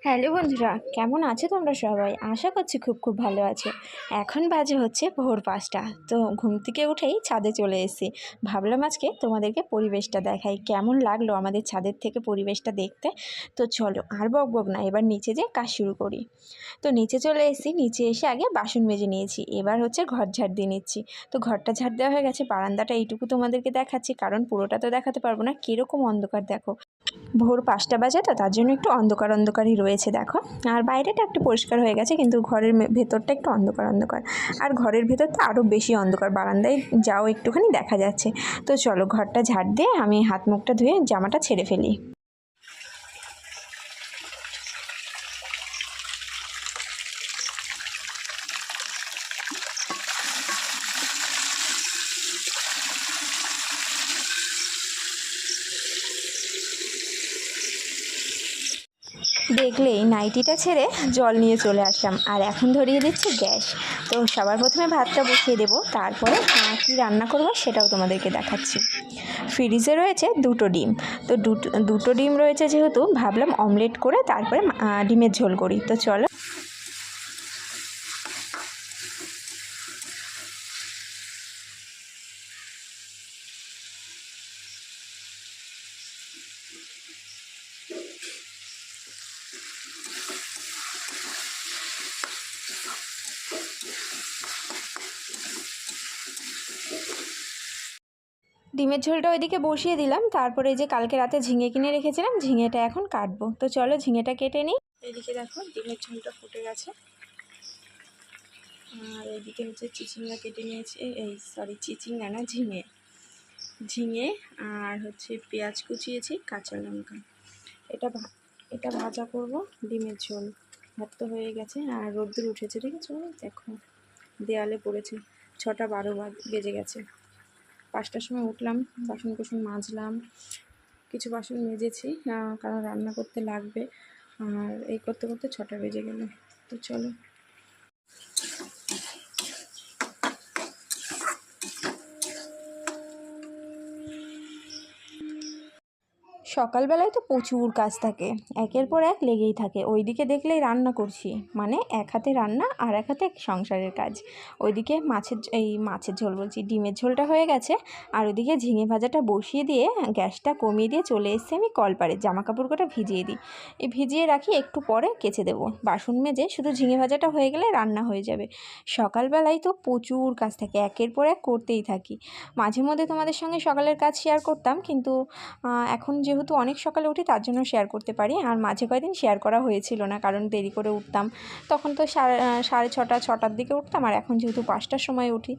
Hello বন্ধুরা, কেমন আছো তোমরা সবাই? আশা করছি খুব খুব ভালো আছো। এখন বাজে হচ্ছে ভোর 5টা। তো ঘুম থেকে উঠেই ছাদে চলে এসেছি। ভাবলাম আজকে তোমাদেরকে পরিবেশটা দেখাই, কেমন লাগলো আমাদের ছাদের থেকে পরিবেশটা দেখতে। তো চলো আর বক না, এবার নিচে যেয়ে কাজ শুরু করি। তো নিচে চলে এসেছি, নিচে এসে আগে বাসন মেজে নিয়েছি, এবার হচ্ছে ঘর ঝাড় দিয়ে নিচ্ছি। তো ঘরটা ঝাড় দেওয়া হয়ে গেছে, বারান্দাটা এইটুকু তোমাদেরকে দেখাচ্ছি, কারণ পুরোটা তো দেখাতে পারবো না। কীরকম অন্ধকার দেখো, ভোর 5টা বাজে, তো তার জন্য একটু অন্ধকার অন্ধকারই রয়েছে দেখো। আর বাইরেটা একটু পরিষ্কার হয়ে গেছে, কিন্তু ঘরের ভেতরটা একটু অন্ধকার অন্ধকার। আর ঘরের ভেতর তো আরও বেশি অন্ধকার, বারান্দায় যাও একটুখানি দেখা যাচ্ছে। তো চলো ঘরটা ঝাড় দিয়ে আমি হাত মুখটা ধুয়ে জামাটা ছেড়ে ফেলি। দেখলেই নাইটিটা ছেড়ে জল নিয়ে চলে আসলাম, আর এখন ধরিয়ে দিচ্ছি গ্যাস। তো সবার প্রথমে ভাতটা বসিয়ে দেবো, তারপরে কী রান্না করবো সেটাও তোমাদেরকে দেখাচ্ছি। ফ্রিজে রয়েছে দুটো ডিম। তো দুটো ডিম রয়েছে যেহেতু, ভাবলাম অমলেট করে তারপরে ডিমের ঝোল করি। তো চলো। ডিমের ঝোলটা ওইদিকে বসিয়ে দিলাম, তারপরে এই যে কালকে রাতে ঝিঙে কিনে রেখেছিলাম, ঝিঙেটা এখন কাটবো। তো চলো ঝিঙেটা কেটে নিই। এদিকে দেখো ডিমের ঝোলটা ফুটে গেছে, আর এদিকে হচ্ছে চিচিঙ্গা কেটে নিয়েছি, চিচিঙ্গা না, ঝিঙে। ঝিঙে আর হচ্ছে পেঁয়াজ কুচিয়েছি, কাঁচা লঙ্কা। এটা ভাজা করব, ডিমের ঝোল। ভাত তো হয়ে গেছে, আর রোদ্দুর উঠেছে, ঠিক আছে দেখো, দেয়ালে পড়েছে। 6টা 12 বেজে গেছে। 5টার সময় উঠলাম, বাসন কুসন মাজলাম, কিছু বাসন মেজেছি, কারণ রান্না করতে লাগবে। আর এই করতে করতে 6টা বেজে গেল। তো চলো। সকালবেলায় তো প্রচুর কাজ থাকে, একের পর এক লেগেই থাকে। ওইদিকে দেখলেই রান্না করছি, মানে এক হাতে রান্না আর এক হাতে সংসারের কাজ। ওইদিকে মাছের ঝোল বলছি, ডিমের ঝোলটা হয়ে গেছে। আর ওইদিকে ঝিঙে ভাজাটা বসিয়ে দিয়ে গ্যাসটা কমিয়ে দিয়ে চলে এসেছি আমি কলপারে। জামা কাপড় কটা ভিজিয়ে দিই, ভিজিয়ে রাখি, একটু পরে কেচে দেবো। বাসন মেজে শুধু ঝিঙে ভাজাটা হয়ে গেলে রান্না হয়ে যাবে। সকালবেলায় তো প্রচুর কাজ থাকে, একের পর এক করতেই থাকি। মাঝে মধ্যে তোমাদের সঙ্গে সকালের কাজ শেয়ার করতাম, কিন্তু এখন যেহেতু অনেক সকালে উঠি তার জন্য শেয়ার করতে পারি। আর মাঝে কয়েকদিন শেয়ার করা হয়েছিল না, কারণ দেরি করে উঠতাম। তখন তো 6টার দিকে উঠতাম, আর এখন যেহেতু 5টার সময় উঠি।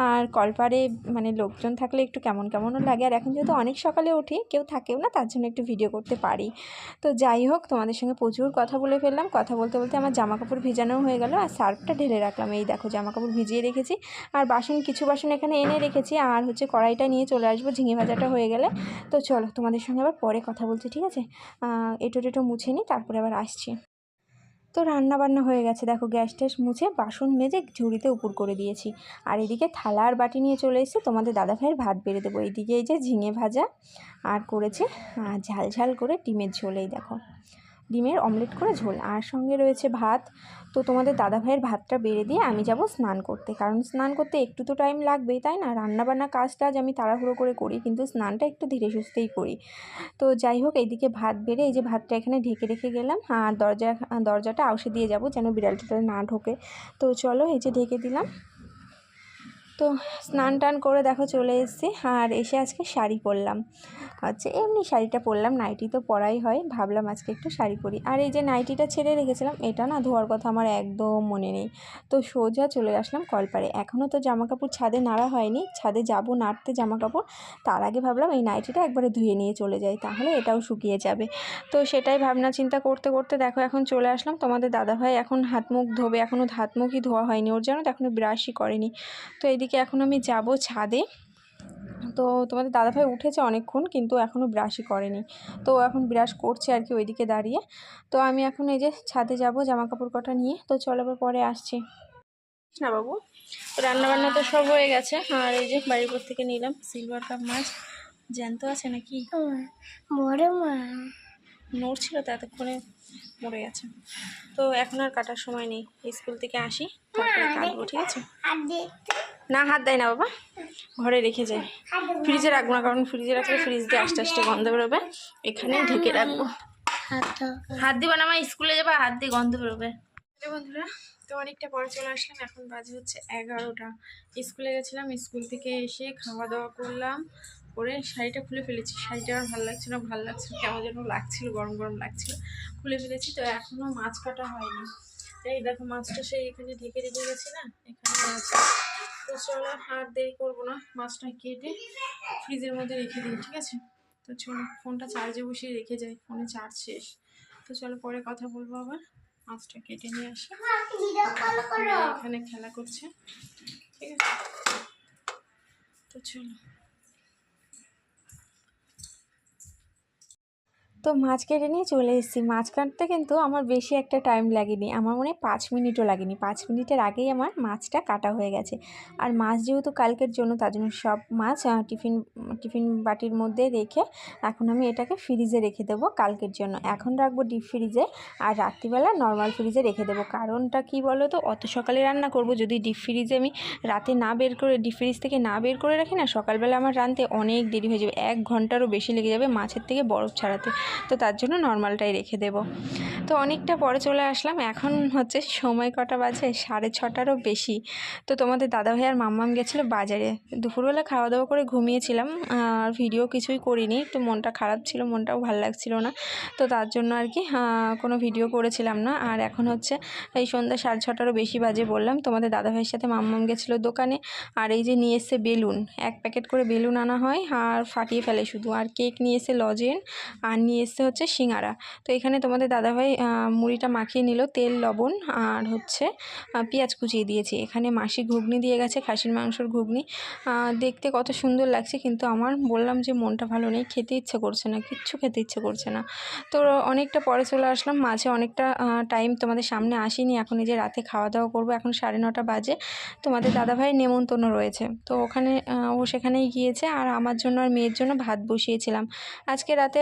আর কলপারে মানে লোকজন থাকলে একটু কেমনও লাগে। আর এখন যেহেতু অনেক সকালে উঠি, কেউ থাকেও না, তার জন্য একটু ভিডিও করতে পারি। তো যাই হোক, তোমাদের সঙ্গে প্রচুর কথা বলে ফেললাম। কথা বলতে বলতে আমার জামা কাপড় ভিজানোও হয়ে গেল, আর সার্ফটা ঢেলে রাখলাম। এই দেখো জামা কাপড় ভিজিয়ে রেখেছি, আর কিছু বাসন এখানে এনে রেখেছি। আর হচ্ছে কড়াইটা নিয়ে চলে আসবো ঝিঙে ভাজাটা হয়ে গেলে। তো চলো তোমাদের সঙ্গে আবার পরে কথা বলছি, ঠিক আছে? এঁটো মুছে নিই, তারপরে আবার আসছি। তো রান্না বান্না হয়ে গেছে দেখো, গ্যাস ট্যাস মুছে বাসন মেজে ঝুড়িতে উপর করে দিয়েছি। আর এদিকে থালা আর বাটি নিয়ে চলে এসেছি, তোমাদের দাদাভাইয়ের ভাত বেড়ে দেবো। এইদিকে এই যে ঝিঙে ভাজা, আর করেছে ঝাল ঝাল করে ডিমের ঝোল। এই দেখো ডিমের অমলেট করে ঝোল, আর সঙ্গে রয়েছে ভাত। তো তোমাদের দাদাভাইয়ের ভাতটা বেড়ে দিয়ে আমি যাব স্নান করতে, কারণ স্নান করতে একটু তো টাইম লাগবেই, তাই না? রান্নাবান্না কাজ আমি তাড়াহুড়ো করে করি, কিন্তু স্নানটা একটু ধীরে সুস্থেই করি। তো যাই হোক, এইদিকে ভাত বেড়ে এই যে ভাতটা এখানে ঢেকে রেখে গেলাম, আর দরজাটা আউশে দিয়ে যাব, যেন বিড়ালটা না ঢোকে। তো চলো, এই যে ঢেকে দিলাম। তো স্নান টান করে দেখো চলে এসেছি, আর এসে আজকে শাড়ি পরলাম। এমনি শাড়িটা পরলাম, নাইটি তো পরাই হয়, ভাবলাম আজকে একটু শাড়ি পরি। আর এই যে নাইটিটা ছেড়ে রেখেছিলাম, এটা না ধোয়ার কথা আমার একদম মনে নেই। তো সোজা চলে আসলাম কলপারে। এখনও তো জামা কাপড় ছাদে নাড়া হয়নি, ছাদে যাব নাড়তে জামা কাপড়। তার আগে ভাবলাম এই নাইটিটা একবারে ধুয়ে নিয়ে চলে যাই, তাহলে এটাও শুকিয়ে যাবে। তো সেটাই ভাবনা চিন্তা করতে করতে দেখো এখন চলে আসলাম। তোমাদের দাদাভাই এখন হাত মুখ ধোবে, এখনও হাত মুখই ধোয়া হয়নি ওর, জানো তো এখনও ব্রাশই করেনি। তো এইদিকে এখন আমি যাব ছাদে। তো তোমাদের দাদাভাই উঠেছে অনেকক্ষণ, কিন্তু এখনও ব্রাশই করেনি। তো এখন ব্রাশ করছে আর কি ওইদিকে দাঁড়িয়ে। তো আমি এখন এই যে ছাদে যাব জামা কাপড় কটা নিয়ে। তো চলো আবার পরে আসছি না বাবু। তো রান্নাবান্না তো সব হয়ে গেছে, আর এই যে বাড়ির উপর থেকে নিলাম সিলভার কাপ মাছ। জ্যান্ত আছে নাকি? বড় মাছ। নড়ছিল তো এতক্ষণে মরে গেছে। তো এখন আর কাটার সময় নেই, স্কুল থেকে আসি তারপরে কাটবো, ঠিক আছে? না হাত দেয় না বাবা, ঘরে রেখে যায়, ফ্রিজে রাখবো না, কারণ ফ্রিজে রাখলে ফ্রিজ দিয়ে আস্তে আস্তে গন্ধ বেরোবে, এখানে ঢেকে রাখবো। হাত দিবা না, আমার স্কুলে যাবা হাত দিয়ে গন্ধ বেরোবে। বন্ধুরা, তো অনেকটা পরে চলে আসলাম, এখন বাজে হচ্ছে 11টা। স্কুলে গেছিলাম, স্কুল থেকে এসে খাওয়া দাওয়া করলাম, করে শাড়িটা খুলে ফেলেছি। শাড়িটা আর ভালো লাগছে না, ভালো লাগছে কেমন যেন লাগছিল, গরম গরম লাগছিল, খুলে ফেলেছি। তো এখনও মাছ কাটা হয়নি, এই দেখো মাছটা সেই এখানে ঢেকে রেখে গেছে না, এখানে মাছ। তো চলো আর দেরি করবো না, মাছটা কেটে ফ্রিজের মধ্যে রেখে দিই, ঠিক আছে? তো চলো, ফোনটা চার্জে বসিয়ে রেখে যাই, ফোনে চার্জ শেষ। তো চলো পরে কথা বলবো আবার। মাছটা কেটে নিয়ে আসি, এখানে খেলা করছে, ঠিক আছে? তো চলো। তো মাছ কেটে নিয়ে চলে এসেছি। মাছ কাটতে কিন্তু আমার বেশি একটা টাইম লাগেনি, আমার মনে হয় 5 মিনিটও লাগেনি। 5 মিনিটের আগেই আমার মাছটা কাটা হয়ে গেছে। আর মাছ যেহেতু কালকের জন্য, তার জন্য সব মাছ টিফিন বাটির মধ্যে রেখে এখন আমি এটাকে ফ্রিজে রেখে দেবো কালকের জন্য। এখন রাখবো ডিপ ফ্রিজে, আর রাত্রিবেলা নর্মাল ফ্রিজে রেখে দেবো। কারণটা কি বলো তো, অত সকালে রান্না করব, যদি ডিপ ফ্রিজে আমি রাতে না বের করে, ডিপ ফ্রিজ থেকে না বের করে রাখি না, সকালবেলা আমার রাঁধতে অনেক দেরি হয়ে যাবে, 1 ঘন্টারও বেশি লেগে যাবে মাছের থেকে বরফ ছাড়াতে। তো তার জন্য নর্মালটাই রেখে দেব। তো অনেকটা পরে চলে আসলাম, এখন হচ্ছে সময় কটা বাজে, 6:30টারও বেশি। তো তোমাদের দাদাভাই আর মাম্মাম গেছিলো বাজারে। দুপুরবেলা খাওয়া দাওয়া করে ঘুমিয়েছিলাম, আর ভিডিও কিছুই করিনি, একটু মনটা খারাপ ছিল, মনটাও ভালো লাগছিল না, তো তার জন্য আর কি কোনো ভিডিও করেছিলাম না। আর এখন হচ্ছে এই সন্ধ্যা 6:30টারও বেশি বাজে, বললাম তোমাদের দাদাভাইয়ের সাথে মাম্মাম গেছিলো দোকানে। আর এই যে নিয়ে এসছে বেলুন, 1 প্যাকেট করে বেলুন আনা হয় আর ফাটিয়ে ফেলে শুধু। আর কেক নিয়ে এসে লজেন, আর নিয়ে এসে হচ্ছে সিঙ্গারা। তো এখানে তোমাদের দাদাভাই মুড়িটা মাখিয়ে নিল, তেল লবণ আর হচ্ছে পেঁয়াজ কুচিয়ে দিয়েছি। এখানে মাসি ঘুগনি দিয়ে গেছে, খাসির মাংসর ঘুগনি, দেখতে কত সুন্দর লাগছে, কিন্তু আমার বললাম যে মনটা ভালো নেই, খেতে ইচ্ছে করছে না, কিচ্ছু খেতে ইচ্ছে করছে না। তো অনেকটা পরে চলে আসলাম, মাঝে অনেকটা টাইম তোমাদের সামনে আসিনি। এখন এই যে রাতে খাওয়া দাওয়া করবো, এখন 9:30 বাজে। তোমাদের দাদাভাই নেমন্তন্ন রয়েছে, তো ওখানে ও সেখানেই গিয়েছে। আর আমার জন্য আর মেয়ের জন্য ভাত বসিয়েছিলাম। আজকে রাতে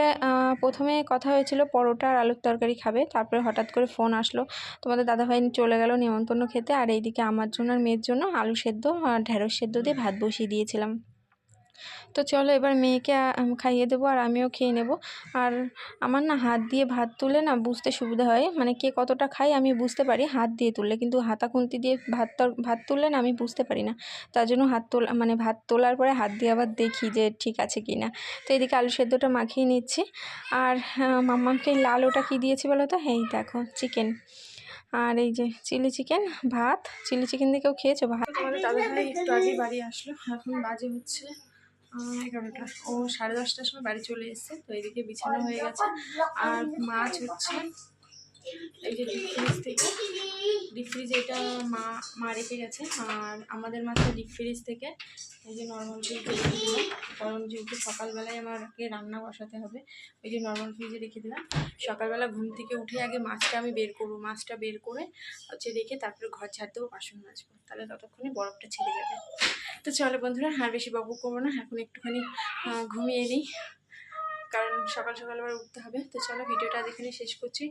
প্রথমে কথা হয়েছিল পরোটা আর আলুর তরকারি খাবে, তারপরে হঠাৎ করে ফোন আসলো, তোমাদের দাদাভাই চলে গেল নেমন্তন্ন খেতে। আর এইদিকে আমার জন্য আর মেয়ের জন্য আলু সেদ্ধ আর ঢেঁড়স সেদ্ধ দিয়ে ভাত বসিয়ে দিয়েছিলাম। তো চলো এবার মেয়েকে খাইয়ে দেবো আর আমিও খেয়ে নেব। আর আমার না হাত দিয়ে ভাত তুলে না বুঝতে সুবিধা হয়, মানে কে কতটা খাই আমি বুঝতে পারি হাত দিয়ে তুললে, কিন্তু হাতা খুন্তি দিয়ে ভাত তুললে না আমি বুঝতে পারি না। তার জন্য ভাত তোলার পরে হাত দিয়ে আবার দেখি যে ঠিক আছে কি না। তো এদিকে আলু সেদ্ধটা মাখিয়ে নিচ্ছি। আর মাম্মাকে লাল ওটা কী দিয়েছি বলো তো, এই দেখো চিকেন, আর এই যে চিলি চিকেন, ভাত। চিলি চিকেন দিয়ে কেউ খেয়েছো ভাত? তোমাদের দাদাভাই একটু আগে বাড়ি আসলো, এখন বাজে হচ্ছে 11টা। ও 10:30টার সময় বাড়ি চলে এসেছে। তো এদিকে বিছানা হয়ে গেছে, আর মাছ হচ্ছে এই যে ডিপ ফ্রিজ এটা মা রেখে গেছে। আর আমাদের মাছ ডিপ ফ্রিজ থেকে এই যে নর্মাল ফ্রিজে রেখে দিলাম, কারণ যেহেতু সকালবেলায় আমাকে রান্না বসাতে হবে, ওই যে নর্মাল ফ্রিজে রেখে দিলাম। সকালবেলা ঘুম থেকে উঠে আগে মাছটা আমি বের করবো, মাছটা বের করে হচ্ছে রেখে তারপরে ঘর ঝাড় দেবো, বাসন মাজবো, তাহলে ততক্ষণে বরফটা ছেড়ে যাবে। তো চলো বন্ধুরা, আর বেশি বকবক করবো না, এখন একটুখানি ঘুমিয়ে নিই, কারণ সকাল আবার উঠতে হবে। তো চলো ভিডিওটা এখানে শেষ করছি।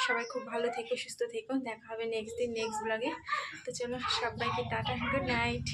সবাই খুব ভালো থেকো, সুস্থ থেকো, দেখা হবে নেক্সট দিন নেক্সট ব্লগে। তো চলো সবাইকে টাটা, গুড নাইট।